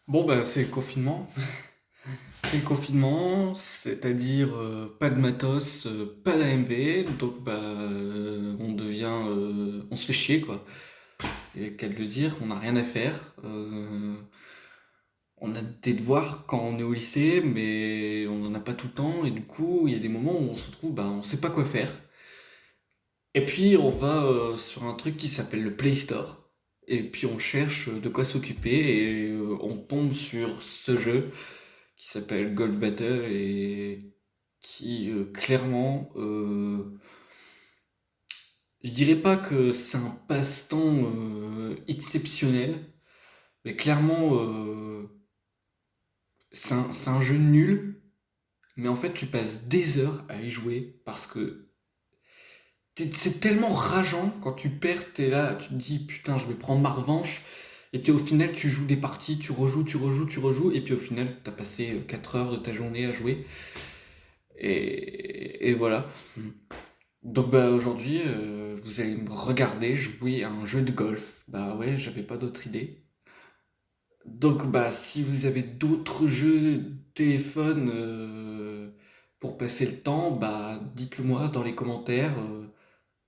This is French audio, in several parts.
Bon, bah, c'est le confinement. C'est le confinement, c'est-à-dire pas de matos, pas d'AMV, donc bah, on se fait chier quoi. C'est le cas de le dire, on n'a rien à faire. On a des devoirs quand on est au lycée, mais on n'en a pas tout le temps, et du coup, il y a des moments où on se retrouve, bah, on sait pas quoi faire. Et puis, on va sur un truc qui s'appelle le Play Store, et puis on cherche de quoi s'occuper, et on tombe sur ce jeu qui s'appelle Golf Battle et qui clairement, je dirais pas que c'est un passe-temps exceptionnel, mais clairement c'est un jeu nul, mais en fait tu passes des heures à y jouer parce que c'est tellement rageant quand tu perds, t'es là, tu te dis putain je vais prendre ma revanche. Et puis au final, tu joues des parties, tu rejoues, et puis au final, t'as passé 4 heures de ta journée à jouer. Et voilà. Donc bah aujourd'hui, vous allez me regarder jouer à un jeu de golf. Bah ouais, j'avais pas d'autre idée. Donc bah si vous avez d'autres jeux de téléphone pour passer le temps, bah dites-le moi dans les commentaires.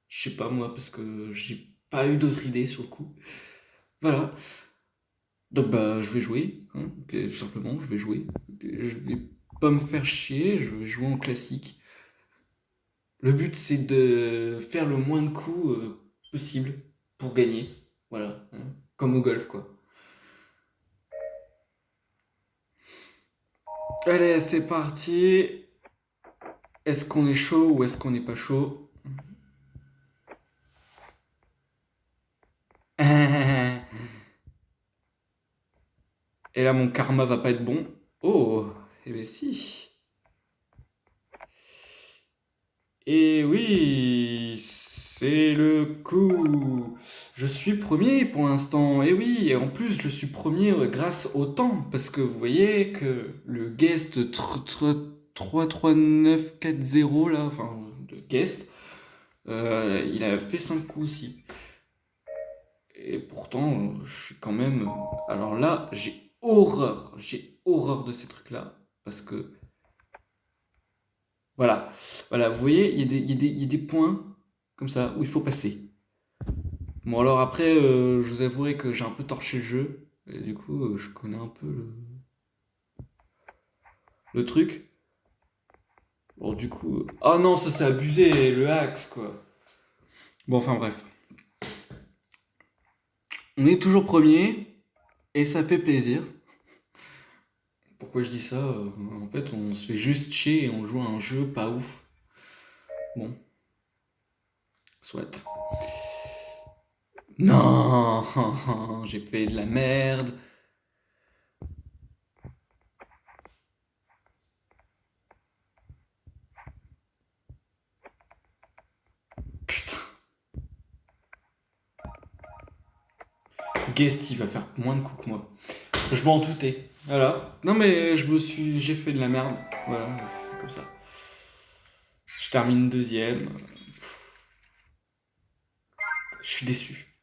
Je sais pas moi parce que j'ai pas eu d'autre idée sur le coup. Voilà. Donc bah je vais jouer, hein, ok, tout simplement, je vais jouer. Je vais pas me faire chier, je vais jouer en classique. Le but, c'est de faire le moins de coups possible pour gagner. Voilà, hein. Comme au golf, quoi. Allez, c'est parti. Est-ce qu'on est chaud ou est-ce qu'on n'est pas chaud? Et là, mon karma va pas être bon. Oh, eh ben si. Et oui, c'est le coup. Je suis premier pour l'instant. Et oui, et en plus, je suis premier grâce au temps. Parce que vous voyez que le guest 33940 là, enfin, le guest, il a fait 5 coups aussi. Et pourtant, je suis quand même. Alors là, j'ai horreur de ces trucs-là. Parce que, voilà, voilà, vous voyez, il y a des points comme ça où il faut passer. Bon, alors après, je vous avouerai que j'ai un peu torché le jeu. Et du coup, je connais un peu le truc. Bon, du coup. Ah non, ça c'est abusé, le axe, quoi. Bon, enfin bref. On est toujours premier, et ça fait plaisir. Pourquoi je dis ça en fait, on se fait juste chier et on joue à un jeu pas ouf. Bon, soit. Non, j'ai fait de la merde. Putain, Guest, il va faire moins de coups que moi. Je m'en doutais. Voilà. Non mais j'ai fait de la merde. Voilà, c'est comme ça. Je termine deuxième. Je suis déçu.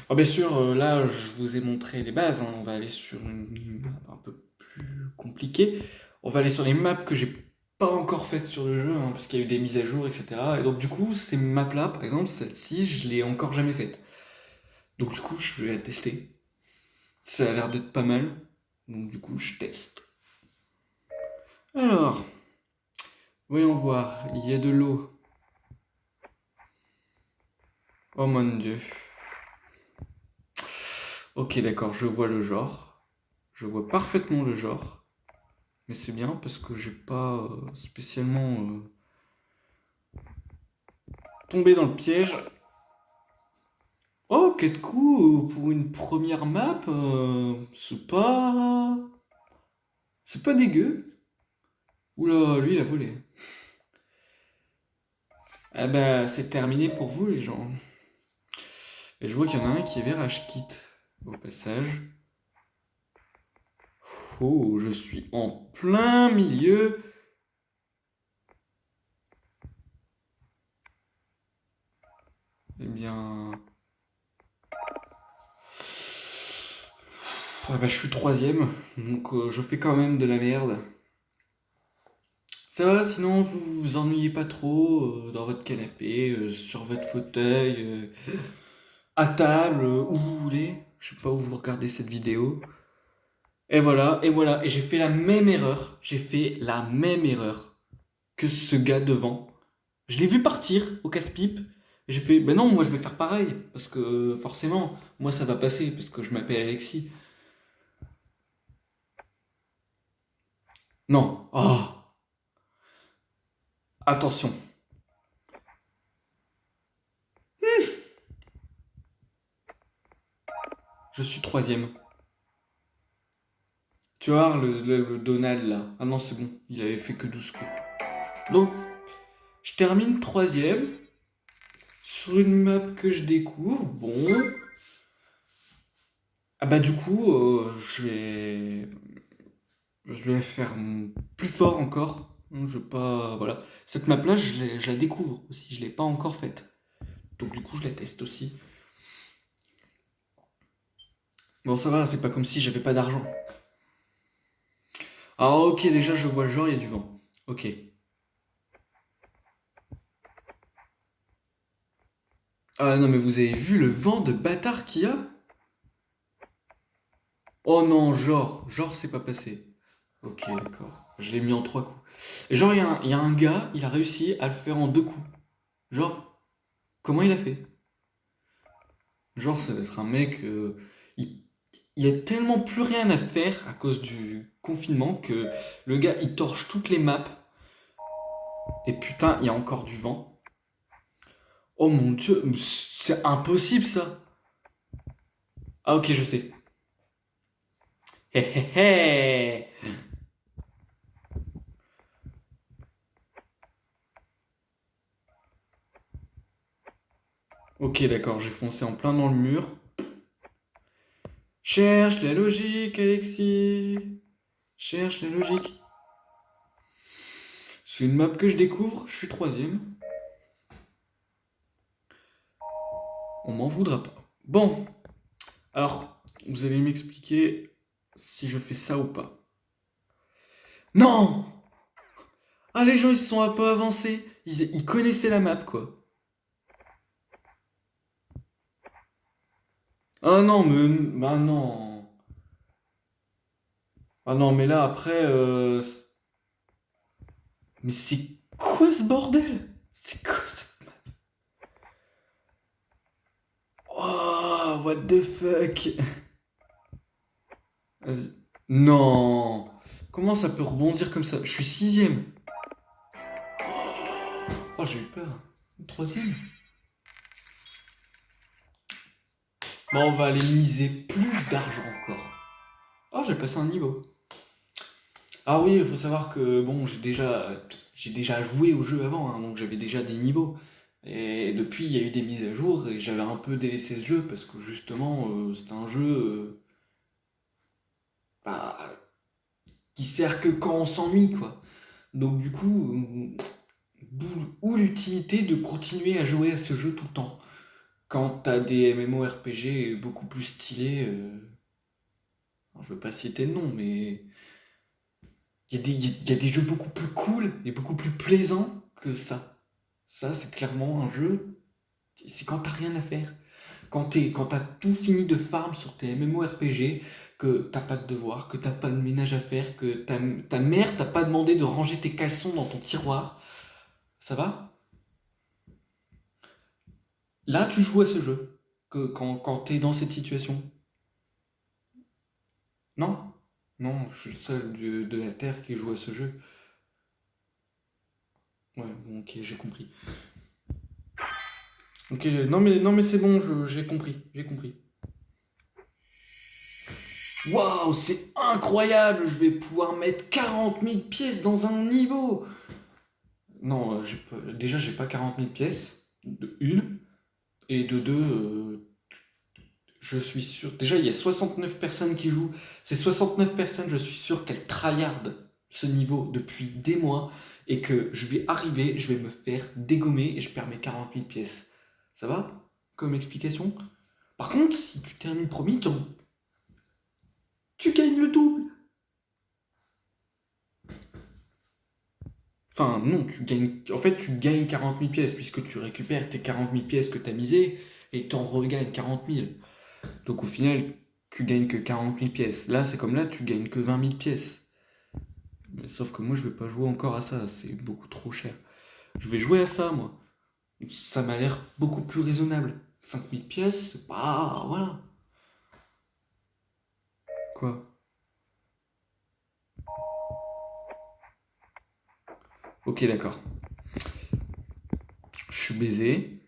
Alors bien sûr, là, je vous ai montré les bases, hein. On va aller sur une map un peu plus compliquée. On va aller sur les maps que j'ai pas encore faites sur le jeu, hein, parce qu'il y a eu des mises à jour, etc. Et donc du coup, ces maps-là, par exemple, celle-ci, je l'ai encore jamais faite. Donc du coup, je vais la tester. Ça a l'air d'être pas mal. Donc du coup, je teste. Alors, voyons voir. Il y a de l'eau. Oh mon dieu. Ok, d'accord, je vois le genre. Je vois parfaitement le genre. Mais c'est bien parce que j'ai pas spécialement tombé dans le piège. Oh, 4 coups pour une première map, c'est pas dégueu. Oula, lui il a volé. Ah bah, c'est terminé pour vous les gens. Et je vois qu'il y en a un qui avait rage kit au passage. Oh, je suis en plein milieu. Eh bien, Ah bah, je suis troisième, donc je fais quand même de la merde. Ça va, sinon vous vous ennuyez pas trop dans votre canapé, sur votre fauteuil, à table, où vous voulez. Je sais pas où vous regardez cette vidéo. Et voilà, et j'ai fait la même erreur. J'ai fait la même erreur que ce gars devant. Je l'ai vu partir au casse-pipe. J'ai fait, ben non, moi je vais faire pareil. Parce que forcément, moi ça va passer, parce que je m'appelle Alexis. Non, oh, attention. Je suis troisième. Tu vois, le Donald là. Ah non, c'est bon, il avait fait que 12 coups. Donc, je termine troisième sur une map que je découvre. Bon. Ah bah du coup, je vais faire plus fort encore. Je vais pas, voilà. Cette map là, je la découvre aussi. Je l'ai pas encore faite. Donc du coup, je la teste aussi. Bon, ça va, c'est pas comme si j'avais pas d'argent. Ah ok, déjà je vois le genre, il y a du vent. Ok. Ah non, mais vous avez vu le vent de bâtard qu'il y a? Oh non, genre c'est pas passé. Ok, d'accord. Je l'ai mis en 3 coups. Et genre, il y a un gars, il a réussi à le faire en 2 coups. Genre, comment il a fait? Genre, ça va être un mec, il, il y a tellement plus rien à faire à cause du confinement que le gars, il torche toutes les maps. Et putain, il y a encore du vent. Oh mon dieu, c'est impossible ça. Ah ok, je sais. Hé hé hé. Ok, d'accord, j'ai foncé en plein dans le mur. Cherche la logique, Alexis. Cherche la logique. C'est une map que je découvre, je suis troisième. On m'en voudra pas. Bon, alors, vous allez m'expliquer si je fais ça ou pas. Non! Ah, les gens, ils se sont un peu avancés. Ils connaissaient la map, quoi. Ah non, mais... Ah non. Ah non, mais là, après... Mais c'est quoi ce bordel? C'est quoi ça? Oh, what the fuck? Vas-y. Non! Comment ça peut rebondir comme ça? Je suis sixième. Oh, j'ai eu peur. Troisième? Bon, on va aller miser plus d'argent encore. Oh, j'ai passé un niveau. Ah oui, il faut savoir que bon, j'ai déjà joué au jeu avant, hein, donc j'avais déjà des niveaux. Et depuis, il y a eu des mises à jour et j'avais un peu délaissé ce jeu parce que justement, c'est un jeu bah, qui sert que quand on s'ennuie, quoi. Donc du coup, où l'utilité de continuer à jouer à ce jeu tout le temps? Quand t'as des MMORPG beaucoup plus stylés, alors, je veux pas citer de nom, mais il y a des jeux beaucoup plus cool et beaucoup plus plaisants que ça. Ça, c'est clairement un jeu, c'est quand t'as rien à faire. Quand t'as tout fini de farm sur tes MMORPG, que t'as pas de devoir, que t'as pas de ménage à faire, que ta mère t'a pas demandé de ranger tes caleçons dans ton tiroir, ça va? Là, tu joues à ce jeu, quand t'es dans cette situation. Non? Non, je suis le seul de la Terre qui joue à ce jeu. Ouais, bon, ok, j'ai compris. Ok, non mais c'est bon, j'ai compris, j'ai compris. Waouh, c'est incroyable, je vais pouvoir mettre 40 000 pièces dans un niveau. Non, déjà j'ai pas 40 000 pièces, de une, et de deux, je suis sûr. Déjà il y a 69 personnes qui jouent. Ces 69 personnes, je suis sûr qu'elles tryhardent ce niveau depuis des mois, et que je vais arriver, je vais me faire dégommer, et je perds mes 40 000 pièces. Ça va? Comme explication? Par contre, si tu termines premier, gagnes le double. Enfin, non, tu gagnes. En fait, tu gagnes 40 000 pièces, puisque tu récupères tes 40 000 pièces que tu as misées, et t'en regagnes 40 000. Donc au final, tu gagnes que 40 000 pièces. Là, c'est comme là, tu gagnes que 20 000 pièces. Mais sauf que moi, je vais pas jouer encore à ça, c'est beaucoup trop cher. Je vais jouer à ça, moi. Ça m'a l'air beaucoup plus raisonnable. 5 000 pièces, c'est pas. Voilà. Quoi? Ok, d'accord. Je suis baisé.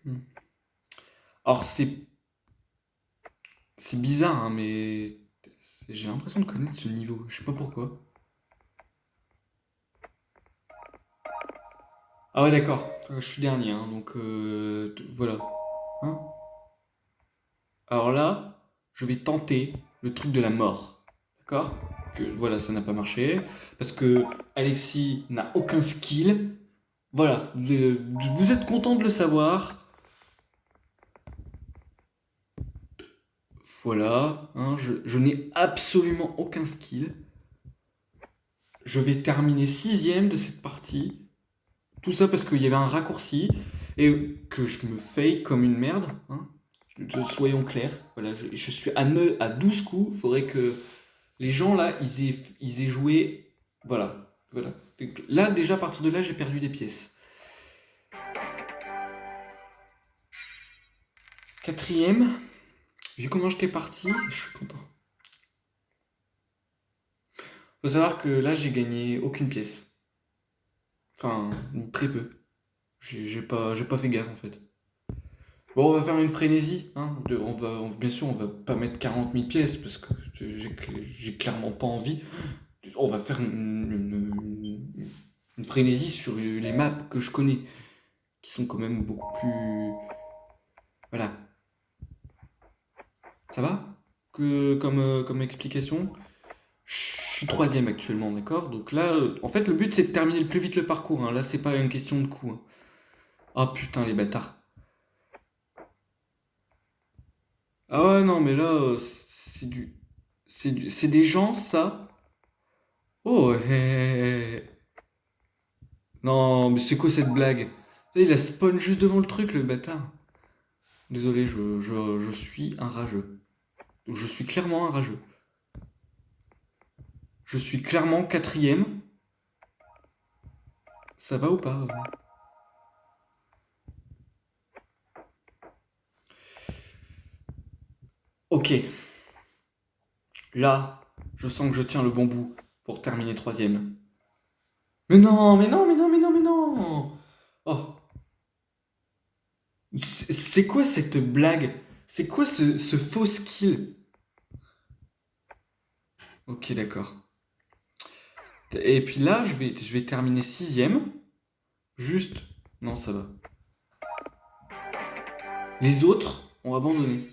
Alors, c'est bizarre, hein, mais j'ai l'impression de connaître ce niveau. Je sais pas pourquoi. Ah ouais, d'accord. Je suis dernier, hein, donc voilà. Hein. Alors là, je vais tenter le truc de la mort. D'accord? Que voilà, ça n'a pas marché. Parce que Alexis n'a aucun skill. Voilà, vous êtes content de le savoir. Voilà, hein, je n'ai absolument aucun skill. Je vais terminer sixième de cette partie. Tout ça parce qu'il y avait un raccourci et que je me fake comme une merde. Hein. Soyons clairs. Voilà, je suis à 12 coups. Il faudrait que les gens là, ils aient joué. Voilà, voilà. Là, déjà, à partir de là, j'ai perdu des pièces. Quatrième, vu comment j'étais parti, je suis content. Faut savoir que là, j'ai gagné aucune pièce. Enfin, très peu. J'ai pas fait gaffe en fait. Bon, on va faire une frénésie. Hein. Bien sûr, on va pas mettre 40 000 pièces parce que j'ai clairement pas envie. On va faire une frénésie sur les maps que je connais, qui sont quand même beaucoup plus. Voilà. Ça va comme explication? Je suis troisième actuellement, d'accord? Donc là, en fait, le but c'est de terminer le plus vite le parcours. Hein. Là, c'est pas une question de coup. Hein. Ah putain, les bâtards. Ah ouais, non, mais là, c'est des gens, ça. Oh, non, mais c'est quoi cette blague? Il a spawn juste devant le truc, le bâtard. Désolé, je suis un rageux. Je suis clairement un rageux. Je suis clairement quatrième. Ça va ou pas? Ok, là, je sens que je tiens le bon bout pour terminer troisième. Mais non, mais non, mais non, mais non, mais non! Oh, c'est quoi cette blague? C'est quoi ce faux skill? Ok, d'accord. Et puis là, je vais terminer sixième. Juste. Non, ça va. Les autres ont abandonné.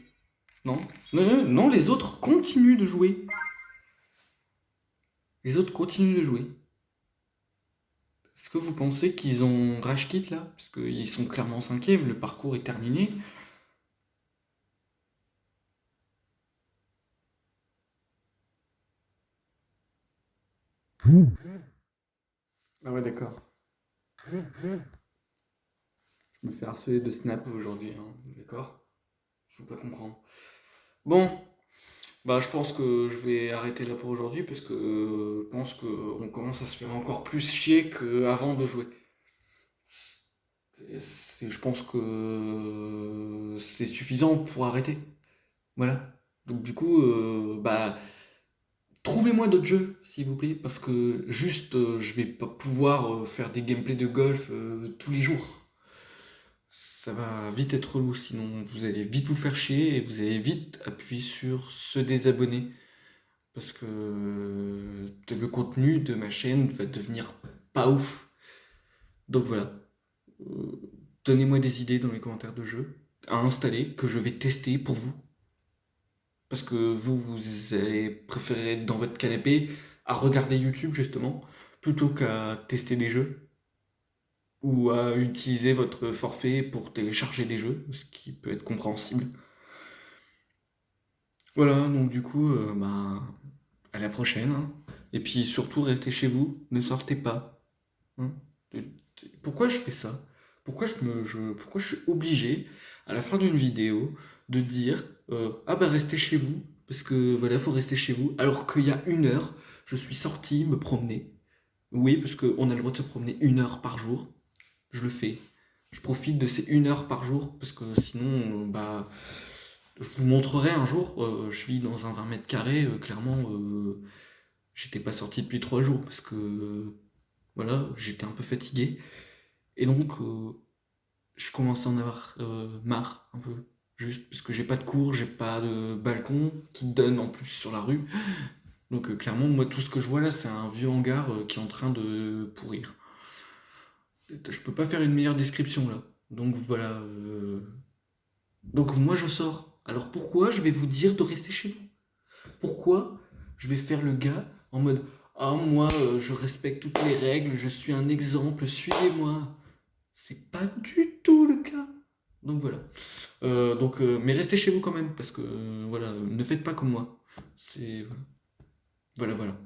Non? Non, non, non, les autres continuent de jouer. Les autres continuent de jouer. Est-ce que vous pensez qu'ils ont rage quit là? Parce qu'ils sont clairement cinquième, le parcours est terminé. Ah ouais, d'accord. Je me fais harceler de Snap aujourd'hui, hein, d'accord? Je peux pas comprendre. Bon, bah je pense que je vais arrêter là pour aujourd'hui parce que je pense qu'on commence à se faire encore plus chier qu'avant de jouer. Je pense que c'est suffisant pour arrêter. Voilà. Donc du coup, bah trouvez-moi d'autres jeux, s'il vous plaît, parce que juste, je vais pas pouvoir faire des gameplays de golf tous les jours. Ça va vite être relou, sinon vous allez vite vous faire chier et vous allez vite appuyer sur se désabonner. Parce que le contenu de ma chaîne va devenir pas ouf. Donc voilà. Euh, Donnez-moi des idées dans les commentaires de jeux à installer que je vais tester pour vous. Parce que vous allez préférer être dans votre canapé à regarder YouTube justement, plutôt qu'à tester des jeux ou à utiliser votre forfait pour télécharger des jeux, ce qui peut être compréhensible. Voilà, donc du coup, bah, à la la prochaine, hein. Et puis surtout, restez chez vous, ne sortez pas, hein. Pourquoi je fais ça? Pourquoi je suis obligé, à la fin d'une vidéo, de dire ah bah restez chez vous, parce que voilà, faut rester chez vous, alors qu'il y a 1 heure, je suis sorti me promener. Oui, parce qu'on a le droit de se promener 1 heure par jour. Je le fais. Je profite de ces 1 heure par jour, parce que sinon, bah, je vous montrerai un jour, je vis dans un 20 mètres carrés, clairement, j'étais pas sorti depuis 3 jours, parce que, voilà, j'étais un peu fatigué. Et donc, je commence à en avoir marre, un peu. Juste parce que j'ai pas de cours, j'ai pas de balcon qui donne en plus sur la rue. Donc, clairement, moi, tout ce que je vois là, c'est un vieux hangar qui est en train de pourrir. Je peux pas faire une meilleure description là. Donc voilà. Donc moi je sors. Alors pourquoi je vais vous dire de rester chez vous? Pourquoi je vais faire le gars en mode ah moi je respecte toutes les règles, je suis un exemple, suivez-moi. C'est pas du tout le cas. Donc voilà. Mais restez chez vous quand même parce que voilà, ne faites pas comme moi. C'est voilà voilà.